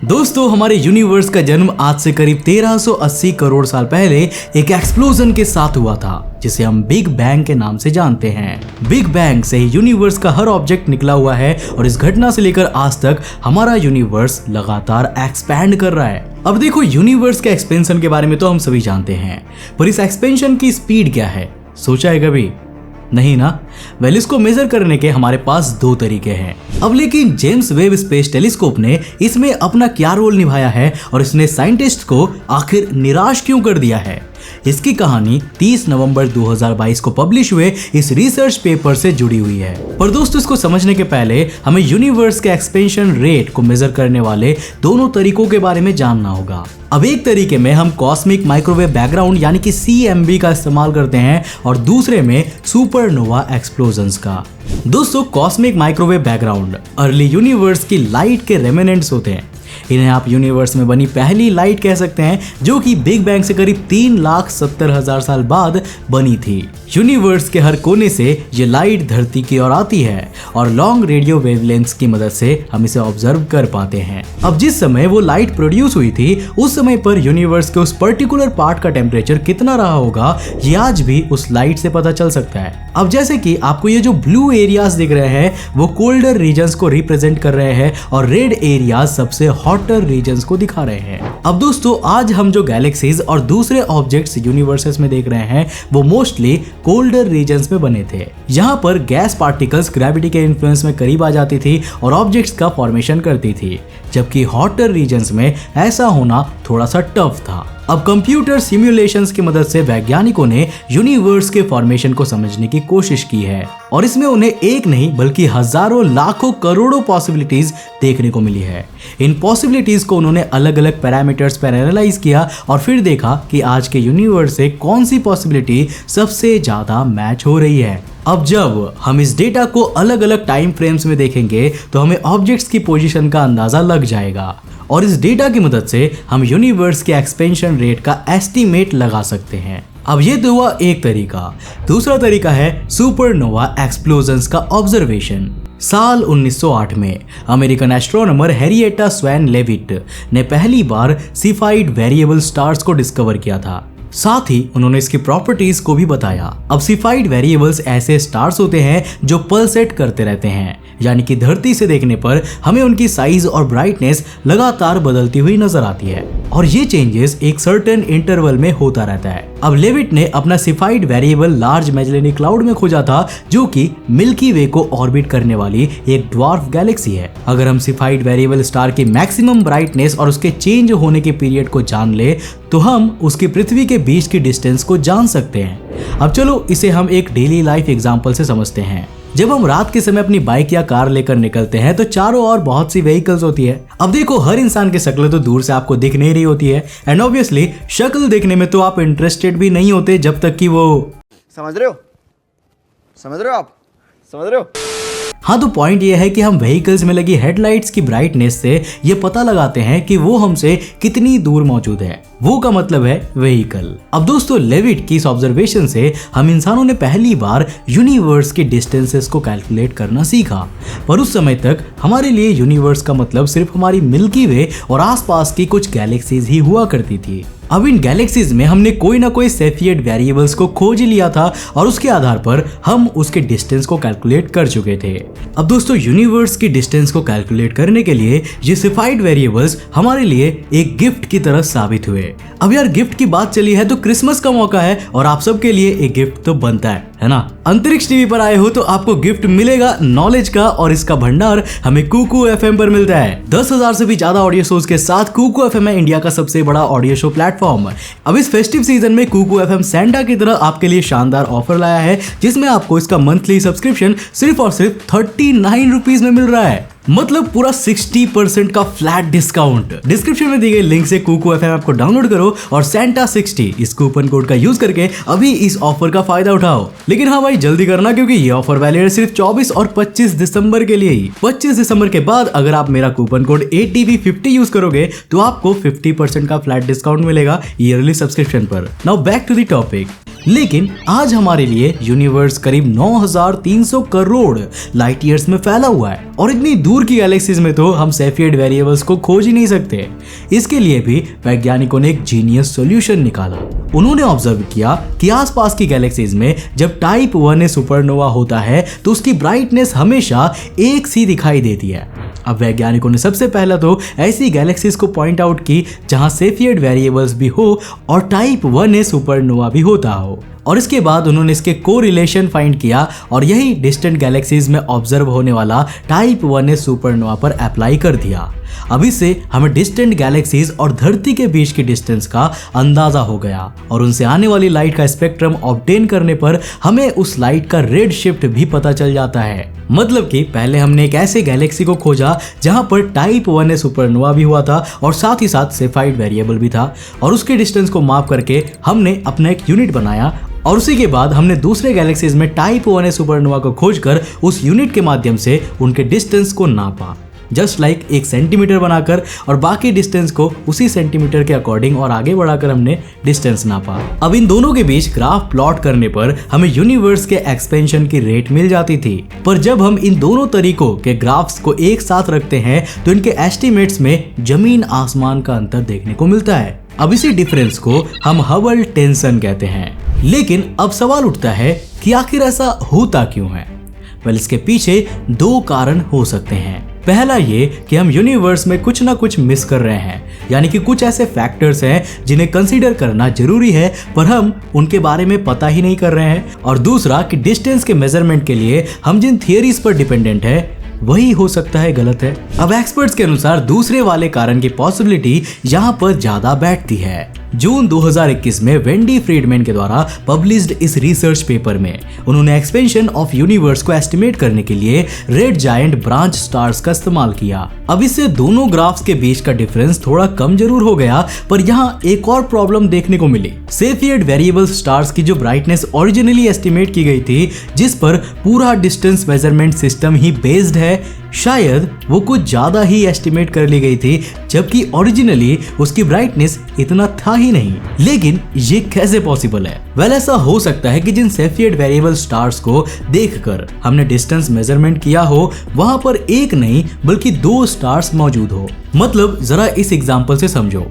दोस्तों, हमारे यूनिवर्स का जन्म आज से करीब 1380 करोड़ साल पहले एक एक्सप्लोजन के साथ हुआ था, जिसे हम बिग बैंग के नाम से जानते हैं। बिग बैंग से ही यूनिवर्स का हर ऑब्जेक्ट निकला हुआ है और इस घटना से लेकर आज तक हमारा यूनिवर्स लगातार एक्सपैंड कर रहा है। अब देखो, यूनिवर्स के एक्सपेंशन के बारे में तो हम सभी जानते हैं, पर इस एक्सपेंशन की स्पीड क्या है, सोचा है कभी? नहीं ना? वेल, इसको मेजर करने के हमारे पास दो तरीके हैं। अब लेकिन जेम्स वेब स्पेस टेलीस्कोप ने इसमें अपना क्या रोल निभाया है और इसने साइंटिस्ट को आखिर निराश क्यों कर दिया है, इसकी कहानी 30 नवंबर 2022 को पब्लिश हुए इस रिसर्च पेपर से जुड़ी हुई है। पर दोस्तों, इसको समझने के पहले हमें यूनिवर्स के एक्सपेंशन रेट को मेजर करने वाले दोनों तरीकों के बारे में जानना होगा। अब एक तरीके में हम कॉस्मिक माइक्रोवेव बैकग्राउंड यानी कि CMB का इस्तेमाल करते हैं और दूसरे में सुपरनोवा एक्सप्लोजन्स का। दोस्तों, cosmic microwave background early universe की लाइट के रेमिनेंट्स होते हैं। इन्हें आप यूनिवर्स में बनी पहली लाइट कह सकते हैं, जो कि बिग बैंग से करीब 3,70,000 साल बाद बनी थी। यूनिवर्स के हर कोने से ये लाइट धरती की ओर आती है और लॉन्ग रेडियो वेवलेंथ्स की मदद से हम इसे ऑब्जर्व कर पाते हैं। अब जिस समय वो लाइट प्रोड्यूस हुई थी, उस समय पर यूनिवर्स के उस पर्टिकुलर पार्ट का टेम्परेचर कितना रहा होगा, ये आज भी उस लाइट से पता चल सकता है। अब जैसे कि आपको ये जो ब्लू एरियाज दिख रहे हैं, वो कोल्डर रीजन्स को रिप्रेजेंट कर रहे हैं और रेड एरियाज सबसे हॉटर रीजन्स को दिखा रहे हैं। अब दोस्तों, आज हम जो गैलेक्सीज और दूसरे ऑब्जेक्ट्स यूनिवर्सेस में देख रहे हैं, वो मोस्टली कोल्डर रीजन्स में बने थे। यहाँ पर गैस पार्टिकल्स ग्रेविटी के इन्फ्लुएंस में करीब आ जाती थी और ऑब्जेक्ट्स का फॉर्मेशन करती थी, जबकि हॉटर रीजन्स में ऐसा होना थोड़ा सा टफ था। अब कंप्यूटर सिमुलेशंस की मदद से वैज्ञानिकों ने यूनिवर्स के फॉर्मेशन को समझने की कोशिश की है और इसमें उन्हें एक नहीं बल्कि हजारों लाखों करोड़ों पॉसिबिलिटीज देखने को मिली है। इन पॉसिबिलिटीज को उन्होंने अलग अलग पैरामीटर्स पर एनालाइज किया और फिर देखा कि आज के यूनिवर्स से कौन सी पॉसिबिलिटी सबसे ज्यादा मैच हो रही है। अब जब हम इस डेटा को अलग अलग टाइम फ्रेम्स में देखेंगे तो हमें ऑब्जेक्ट्स की पोजीशन का अंदाजा लग जाएगा और इस डेटा की मदद से हम यूनिवर्स के एक्सपेंशन रेट का एस्टीमेट लगा सकते हैं। अब ये तो हुआ एक तरीका। दूसरा तरीका है सुपरनोवा एक्सप्लोजन्स का ऑब्जर्वेशन। साल 1908 में अमेरिकन एस्ट्रोनॉमर हैरिएटा स्वैन लेविट ने पहली बार सिफाइड वेरिएबल स्टार्स को डिस्कवर किया था। साथ ही उन्होंने इसकी प्रॉपर्टीज को भी बताया। अब सिफाइड वेरिएबल्स ऐसे स्टार्स होते हैं जो पल्सेट करते रहते हैं, यानी कि धरती से देखने पर हमें उनकी साइज और ब्राइटनेस लगातार बदलती हुई नजर आती है और ये चेंजेस एक सर्टेन इंटरवल में होता रहता है। अब लेविट ने अपना सिफाइड वेरिएबल लार्ज मैजेलिनिक क्लाउड में खोजा था, जो कि मिल्की वे को ऑर्बिट करने वाली एक ड्वार्फ गैलेक्सी है। अगर हम सिफाइड वेरिएबल स्टार की मैक्सिमम ब्राइटनेस और उसके चेंज होने के पीरियड को जान ले तो हम उसकी पृथ्वी के बीच की डिस्टेंस को जान सकते हैं। अब चलो इसे हम एक डेली लाइफ एग्जांपल से समझते हैं। जब हम रात के समय अपनी बाइक या कार लेकर निकलते हैं तो चारों ओर बहुत सी व्हीकल्स होती है। अब देखो, हर इंसान की शक्ल तो दूर से आपको दिख नहीं रही होती है एंड ऑब्वियसली शक्ल देखने में तो आप इंटरेस्टेड भी नहीं होते जब तक कि वो समझ रहे हो आप समझ रहे हो। हाँ, तो पॉइंट ये है कि हम व्हीकल्स में लगी हेडलाइट्स की ब्राइटनेस से ये पता लगाते हैं कि वो हमसे कितनी दूर मौजूद है। वो का मतलब है व्हीकल। अब दोस्तों, लेविट की इस ऑब्जर्वेशन से हम इंसानों ने पहली बार यूनिवर्स की डिस्टेंसेस को कैलकुलेट करना सीखा, पर उस समय तक हमारे लिए यूनिवर्स का मतलब सिर्फ हमारी मिल्की वे और आसपास की कुछ गैलेक्सीज ही हुआ करती थी। अब इन गैलेक्सीज में हमने कोई ना कोई सेफिएट वेरिएबल्स को खोज लिया था और उसके आधार पर हम उसके डिस्टेंस को कैलकुलेट कर चुके थे। अब दोस्तों, यूनिवर्स की डिस्टेंस को कैलकुलेट करने के लिए ये सेफाइड वेरिएबल्स हमारे लिए एक गिफ्ट की तरह साबित हुए। अब यार, गिफ्ट की बात चली है तो क्रिसमस का मौका है और आप सबके लिए एक गिफ्ट तो बनता है ना। अंतरिक्ष टीवी पर आए हो तो आपको गिफ्ट मिलेगा नॉलेज का और इसका भंडार हमें कुकू FM पर मिलता है। 10,000 से भी ज्यादा ऑडियो शोज के साथ कुकू FM है इंडिया का सबसे बड़ा ऑडियो शो प्लेटफॉर्म। अब इस फेस्टिव सीजन में कुकू FM सैंटा की तरह आपके लिए शानदार ऑफर लाया है, जिसमें आपको इसका मंथली सब्सक्रिप्शन सिर्फ और सिर्फ 39 रुपीज में मिल रहा है। मतलब पूरा 60% का फ्लैट डिस्काउंट। डिस्क्रिप्शन में दी गई लिंक से कुकू FM ऐप को डाउनलोड करो और सैंटा 60 इस कूपन कोड का यूज करके अभी इस ऑफर का फायदा उठाओ। लेकिन हाँ भाई, जल्दी करना क्योंकि ये ऑफर वैलिड है सिर्फ 24 और 25 दिसंबर के लिए ही। 25 दिसंबर के बाद अगर आप मेरा कूपन कोड ATV50 यूज करोगे तो आपको 50% का फ्लैट डिस्काउंट मिलेगा ईयरली सब्सक्रिप्शन पर। Now back to the topic. लेकिन आज हमारे लिए यूनिवर्स करीब 9300 करोड़ लाइट ईयर्स में फैला हुआ है और इतनी दूर की गैलेक्सीज में तो हम सेफियड वेरिएबल्स को खोज ही नहीं सकते। इसके लिए भी वैज्ञानिकों ने एक जीनियस सॉल्यूशन निकाला। उन्होंने ऑब्जर्व किया कि आसपास की गैलेक्सीज में जब टाइप 1a सुपरनोवा होता है तो उसकी ब्राइटनेस हमेशा एक सी दिखाई देती है। अब वैज्ञानिकों ने सबसे पहला तो ऐसी गैलेक्सीज को पॉइंट आउट की जहां सेफियड वेरिएबल्स भी हो और टाइप 1a सुपरनोवा भी होता हो, और इसके बाद उन्होंने इसके कोरिलेशन फाइंड किया और यही डिस्टेंट गैलेक्सीज में ऑब्जर्व होने वाला टाइप 1a सुपरनोवा पर अप्लाई कर दिया। अब इससे हमें डिस्टेंट गैलेक्सीज और धरती के बीच की डिस्टेंस का अंदाजा हो गया और उनसे आने वाली लाइट का स्पेक्ट्रम ऑब्टेन करने पर हमें उस लाइट का रेड शिफ्ट भी पता चल जाता है। मतलब कि पहले हमने एक ऐसे गैलेक्सी को खोजा जहां पर टाइप 1a सुपरनोवा भी हुआ था और साथ ही साथ सेफाइड वेरिएबल भी था, और उसके डिस्टेंस को माप करके हमने अपना एक यूनिट बनाया और उसी के बाद हमने दूसरे गैलेक्सीज में टाइप 1a सुपरनोवा को खोजकर उस यूनिट के माध्यम से उनके डिस्टेंस को नापा, जस्ट लाइक एक सेंटीमीटर बनाकर, और बाकी डिस्टेंस को उसी सेंटीमीटर के अकॉर्डिंग और आगे बढ़ाकर हमने डिस्टेंस नापा। अब इन दोनों के बीच ग्राफ प्लॉट करने पर हमें यूनिवर्स के एक्सपेंशन की रेट मिल जाती थी, पर जब हम इन दोनों तरीकों के ग्राफ्स को एक साथ रखते हैं तो इनके एस्टिमेट्स में जमीन आसमान का अंतर देखने को मिलता है। अब इसी डिफरेंस को हम हबल टेंशन कहते हैं। लेकिन अब सवाल उठता है कि आखिर ऐसा होता क्यों है? वेल, इसके पीछे दो कारण हो सकते हैं। पहला ये कि हम यूनिवर्स में कुछ ना कुछ मिस कर रहे हैं, यानी कि कुछ ऐसे फैक्टर्स हैं जिन्हें कंसीडर करना जरूरी है पर हम उनके बारे में पता ही नहीं कर रहे हैं। और दूसरा कि डिस्टेंस के मेजरमेंट के लिए हम जिन थियरीज पर डिपेंडेंट है वही हो सकता है गलत है। अब एक्सपर्ट्स के अनुसार दूसरे वाले कारण की पॉसिबिलिटी यहाँ पर ज्यादा बैठती है। जून 2021 में वेंडी फ्रीडमैन के द्वारा पब्लिश्ड इस रिसर्च पेपर में उन्होंने एक्सपेंशन ऑफ यूनिवर्स को एस्टिमेट करने के लिए रेड जायंट ब्रांच स्टार्स का इस्तेमाल किया। अब इससे दोनों ग्राफ्स के बीच का डिफरेंस थोड़ा कम जरूर हो गया, पर यहाँ एक और प्रॉब्लम देखने को मिली। सेफियड वेरिएबल स्टार्स की जो ब्राइटनेस ओरिजिनली एस्टिमेट की गई थी, जिस पर पूरा डिस्टेंस मेजरमेंट सिस्टम ही बेस्ड है, शायद वो कुछ ज्यादा ही एस्टिमेट कर ली गई थी, जबकि ओरिजिनली उसकी ब्राइटनेस इतना था ही नहीं। लेकिन ये कैसे पॉसिबल है? वेल, ऐसा हो सकता है कि जिन सेफियड वेरिएबल स्टार्स को देखकर हमने डिस्टेंस मेजरमेंट किया हो, वहां पर एक नहीं बल्कि दो स्टार्स मौजूद हो। मतलब जरा इस एग्जांपल से समझो,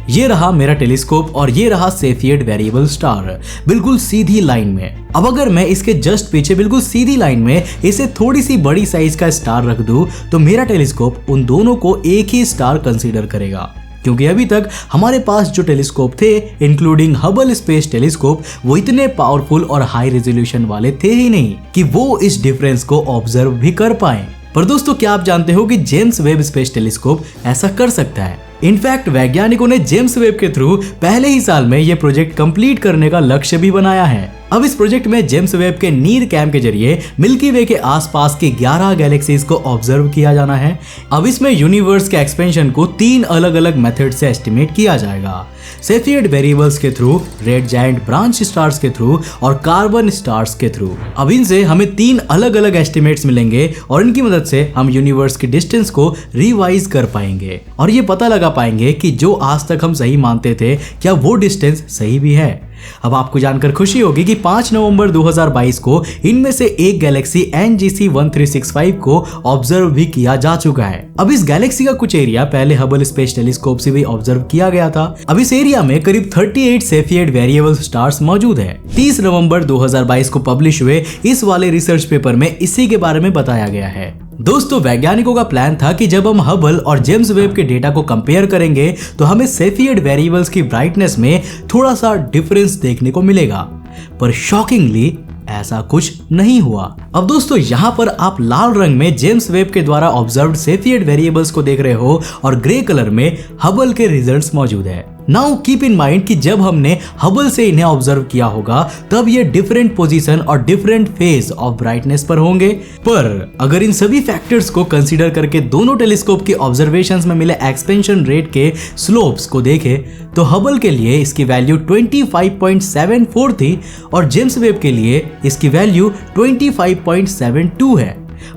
ये रहा मेरा टेलीस्कोप और ये रहा सेफियड वेरिएबल स्टार, बिल्कुल सीधी लाइन में। अब अगर मैं इसके जस्ट पीछे बिल्कुल सीधी लाइन में इसे थोड़ी सी बड़ी साइज का स्टार रख दूं तो मेरा टेलीस्कोप उन दोनों को एक ही स्टार कंसीडर करेगा, क्योंकि अभी तक हमारे पास जो टेलीस्कोप थे इंक्लूडिंग हबल स्पेस टेलीस्कोप, वो इतने पावरफुल और हाई रेजोल्यूशन वाले थे ही नहीं कि वो इस डिफरेंस को ऑब्जर्व भी कर पाए। पर दोस्तों, क्या आप जानते हो कि जेम्स वेब स्पेस टेलीस्कोप ऐसा कर सकता है? इनफैक्ट वैज्ञानिकों ने जेम्स वेब के थ्रू पहले ही साल में यह प्रोजेक्ट कंप्लीट करने का लक्ष्य भी बनाया है। अब इस प्रोजेक्ट में जेम्स वेब के नीर कैम के जरिए मिल्की वे के आसपास की 11 गैलेक्सीज को ऑब्जर्व किया जाना है। अब इसमें यूनिवर्स के एक्सपेंशन को 3 अलग अलग मेथड से एस्टिमेट किया जाएगा, सेफियड वेरिएबल्स के through, red giant branch stars के थ्रू और कार्बन स्टार्स के थ्रू। अब इनसे हमें 3 अलग अलग एस्टिमेट्स मिलेंगे और इनकी मदद से हम यूनिवर्स की डिस्टेंस को रिवाइज कर पाएंगे और ये पता लगा पाएंगे कि जो आज तक हम सही मानते थे, क्या वो डिस्टेंस सही भी है। अब आपको जानकर खुशी होगी कि 5 नवंबर 2022 को इनमें से एक गैलेक्सी NGC 1365 को ऑब्जर्व भी किया जा चुका है। अब इस गैलेक्सी का कुछ एरिया पहले हबल स्पेस टेलीस्कोप से भी ऑब्जर्व किया गया था। अब इस एरिया में करीब 38 सेफियड वेरिएबल स्टार्स मौजूद है। 30 नवंबर 2022 को पब्लिश हुए इस वाले रिसर्च पेपर में इसी के बारे में बताया गया है। दोस्तों, वैज्ञानिकों का प्लान था कि जब हम हबल और जेम्स वेब के डेटा को कंपेयर करेंगे तो हमें सेफियड वेरिएबल्स की ब्राइटनेस में थोड़ा सा डिफरेंस देखने को मिलेगा, पर शॉकिंगली ऐसा कुछ नहीं हुआ। अब दोस्तों, यहाँ पर आप लाल रंग में जेम्स वेब के द्वारा ऑब्जर्व्ड सेफियड वेरिएबल्स को देख रहे हो और ग्रे कलर में हबल के रिजल्ट्स मौजूद है। नाउ कीप इन माइंड कि जब हमने हबल से इन्हें ऑब्जर्व किया होगा तब ये डिफरेंट पोजीशन और डिफरेंट फेज ऑफ ब्राइटनेस पर होंगे, पर अगर इन सभी फैक्टर्स को कंसीडर करके दोनों टेलीस्कोप के ऑब्जर्वेशंस में मिले एक्सपेंशन रेट के स्लोप्स को देखें तो हबल के लिए इसकी वैल्यू 25.74 थी और जेम्स वेब के लिए इसकी वैल्यू 25.72 है।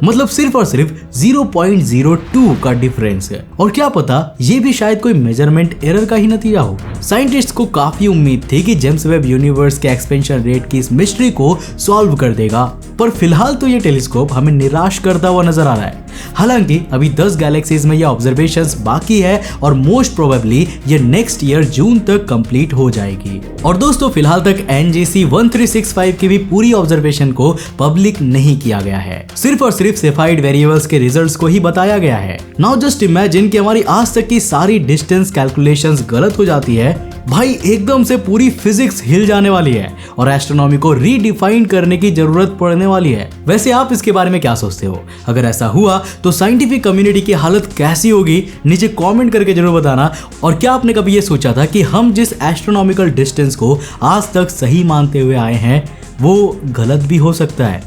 मतलब सिर्फ और सिर्फ 0.02 का डिफरेंस है। और क्या पता ये भी शायद कोई मेजरमेंट एरर का ही नतीजा हो। साइंटिस्ट को काफी उम्मीद थी कि जेम्स वेब यूनिवर्स के एक्सपेंशन रेट की इस मिस्ट्री को सॉल्व कर देगा, पर फिलहाल तो ये टेलीस्कोप हमें निराश करता हुआ नजर आ रहा है। हालांकि अभी 10 गैलेक्सीज में ये ऑब्जर्वेशंस बाकी है और मोस्ट प्रोबेबली ये नेक्स्ट ईयर जून तक कंप्लीट हो जाएगी। और दोस्तों फिलहाल तक NGC 1365 की भी पूरी ऑब्जर्वेशन को पब्लिक नहीं किया गया है, सिर्फ और सिर्फ सेफाइड वेरिएबल्स के रिजल्ट्स को ही बताया गया है। नाउ जस्ट इमेजिन कि हमारी आज तक की सारी डिस्टेंस कैलकुलेशंस गलत हो जाती है, भाई एकदम से पूरी फिजिक्स हिल जाने वाली है और एस्ट्रोनॉमी को रीडिफाइन करने की जरूरत पड़ने वाली है। वैसे आप इसके बारे में क्या सोचते हो? अगर ऐसा हुआ तो साइंटिफिक कम्युनिटी की हालत कैसी होगी, नीचे कमेंट करके जरूर बताना। और क्या आपने कभी ये सोचा था कि हम जिस एस्ट्रोनॉमिकल डिस्टेंस को आज तक सही मानते हुए आए हैं वो गलत भी हो सकता है?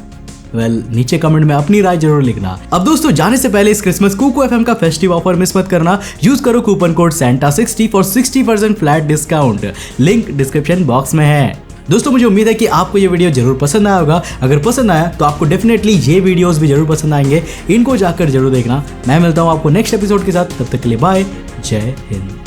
नीचे कमेंट में अपनी राय जरूर लिखना। अब दोस्तों जाने से पहले इस क्रिसमस कुकू एफएम का फेस्टिव ऑफर मिस मत करना। यूज करो coupon code SANTA60 for 60% flat discount. Link description box में है। दोस्तों मुझे उम्मीद है कि आपको ये वीडियो जरूर पसंद आया होगा। अगर पसंद आया तो आपको डेफिनेटली ये वीडियोस भी जरूर पसंद आएंगे। इनको जाकर जरूर देखना। मैं मिलता हूँ आपको नेक्स्ट एपिसोड के साथ, तब तक के लिए बाय, जय हिंद।